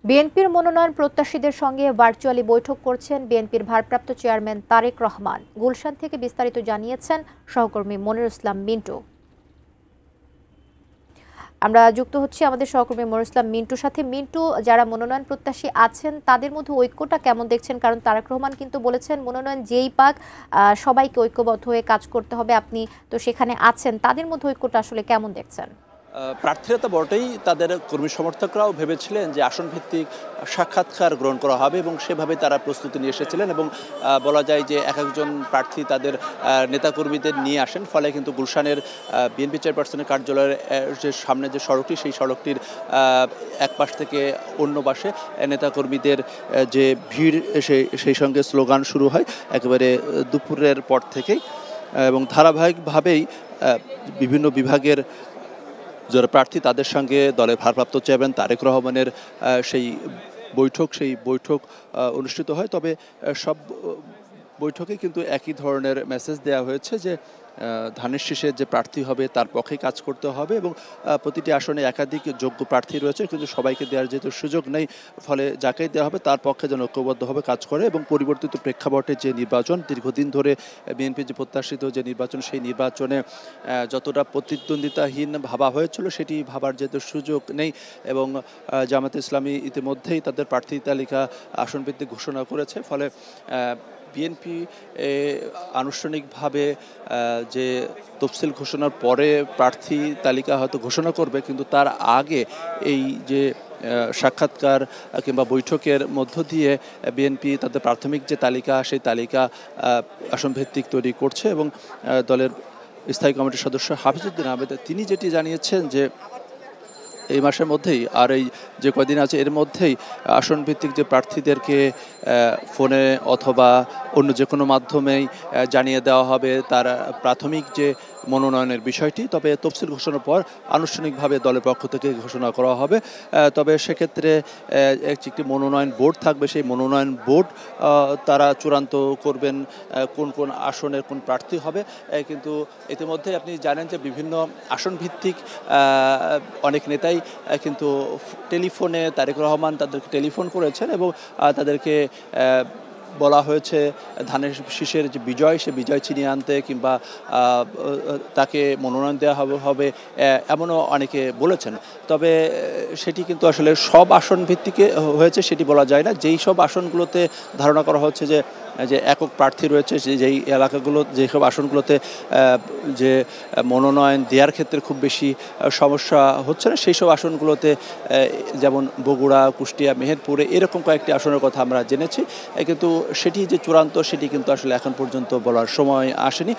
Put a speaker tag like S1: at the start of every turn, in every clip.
S1: বিএনপির মনোনয়ন প্রত্যাশীদের সঙ্গে ভার্চুয়ালি বৈঠক করছেন বিএনপির ভারপ্রাপ্ত চেয়ারম্যান তারেক রহমান। গুলশান থেকে বিস্তারিত জানিয়েছেন সহকর্মী মনিরুল ইসলাম মিন্টু। আমরা যুক্ত হচ্ছি আমাদের সহকর্মী মনিরুল ইসলাম মিন্টুর সাথে। মিন্টু, যারা মনোনয়ন প্রত্যাশী আছেন তাদের মধ্যে ঐক্যটা কেমন দেখছেন? কারণ তারেক রহমান কিন্তু বলেছেন মনোনয়ন যেই পাক সবাইকে ঐক্যবদ্ধ হয়ে কাজ করতে হবে। আপনি তো সেখানে আছেন, তাদের মধ্যে ঐক্যটা আসলে কেমন দেখছেন?
S2: প্রার্থীরা তো বটেই, তাদের কর্মী সমর্থকরাও ভেবেছিলেন যে আসন ভিত্তিক সাক্ষাৎকার গ্রহণ করা হবে এবং সেভাবে তারা প্রস্তুতি নিয়ে এসেছিলেন এবং বলা যায় যে এক একজন প্রার্থী তাদের নেতাকর্মীদের নিয়ে আসেন। ফলে কিন্তু গুলশানের বিএনপি চেয়ারপারসনের কার্যালয়ের যে সামনে যে সড়কটি, সেই সড়কটির এক পাশ থেকে অন্য পাশে নেতাকর্মীদের যে ভিড়, সেই সঙ্গে স্লোগান শুরু হয় একেবারে দুপুরের পর থেকেই এবং ধারাবাহিকভাবেই বিভিন্ন বিভাগের যারা প্রার্থী তাদের সঙ্গে দলের ভারপ্রাপ্ত চেয়ারম্যান তারেক রহমানের সেই বৈঠক অনুষ্ঠিত হয়। তবে সব বৈঠকে কিন্তু একই ধরনের মেসেজ দেওয়া হয়েছে যে ধানের শীষে যে প্রার্থী হবে তার পক্ষে কাজ করতে হবে এবং প্রতিটি আসনে একাধিক যোগ্য প্রার্থী রয়েছে, কিন্তু সবাইকে দেওয়ার যেহেতু সুযোগ নেই, ফলে যাকেই দেওয়া হবে তার পক্ষে যেন ঐক্যবদ্ধভাবে কাজ করে এবং পরিবর্তিত প্রেক্ষাপটে যে নির্বাচন, দীর্ঘদিন ধরে বিএনপি যে প্রত্যাশিত যে নির্বাচন, সেই নির্বাচনে যতটা প্রতিদ্বন্দ্বিতাহীন ভাবা হয়েছিল সেটি ভাবার যেহেতু সুযোগ নেই এবং জামায়াতে ইসলামী ইতিমধ্যেই তাদের প্রার্থী তালিকা আসনভিত্তিক ঘোষণা করেছে। ফলে বিএনপি আনুষ্ঠানিকভাবে যে তফসিল ঘোষণার পরে প্রার্থী তালিকা হয়তো ঘোষণা করবে, কিন্তু তার আগে এই যে সাক্ষাৎকার কিংবা বৈঠকের মধ্য দিয়ে বিএনপি তাদের প্রাথমিক যে তালিকা, সেই তালিকা আসনভিত্তিক তৈরি করছে এবং দলের স্থায়ী কমিটির সদস্য হাফিজউদ্দিন আহমেদ তিনি যেটি জানিয়েছেন যে এই মাসের মধ্যেই আর এই যে কয়দিন আছে এর মধ্যেই আসনভিত্তিক যে প্রার্থীদেরকে ফোনে অথবা অন্য যে কোনো মাধ্যমেই জানিয়ে দেওয়া হবে তার প্রাথমিক যে মনোনয়নের বিষয়টি। তবে তফসিল ঘোষণার পর আনুষ্ঠানিকভাবে দলের পক্ষ থেকে ঘোষণা করা হবে। তবে সেক্ষেত্রে একটি মনোনয়ন বোর্ড থাকবে, সেই মনোনয়ন বোর্ড তারা চূড়ান্ত করবেন কোন কোন আসনের কোন প্রার্থী হবে। কিন্তু ইতিমধ্যে আপনি জানেন যে বিভিন্ন আসনভিত্তিক অনেক নেতাই কিন্তু টেলিফোনে তারেক রহমান তাদেরকে টেলিফোন করেছেন এবং তাদেরকে বলা হয়েছে ধানের শীষের যে বিজয়, সে বিজয় ছিনিয়ে আনতে কিংবা তাকে মনোনয়ন দেওয়া হবে এমনও অনেকে বলেছেন। তবে সেটি কিন্তু আসলে সব আসন ভিত্তিকে হয়েছে সেটি বলা যায় না। যেই সব আসনগুলোতে ধারণা করা হচ্ছে যে একক প্রার্থী রয়েছে, যেই এলাকাগুলো যেসব আসনগুলোতে যে মনোনয়ন দেওয়ার ক্ষেত্রে খুব বেশি সমস্যা হচ্ছে না, সেই সব আসনগুলোতে যেমন বগুড়া, কুষ্টিয়া, মেহেরপুরে এরকম কয়েকটি আসনের কথা আমরা জেনেছি, কিন্তু সেটি যে চূড়ান্ত সেটি কিন্তু আসলে এখন পর্যন্ত বলার সময় আসেনি।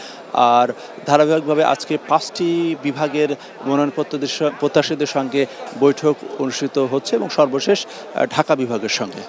S2: আর ধারাবাহিকভাবে আজকে 5টি বিভাগের মনোনয়ন প্রত্যাশীদের সঙ্গে বৈঠক অনুষ্ঠিত হচ্ছে এবং সর্বশেষ ঢাকা বিভাগের সঙ্গে।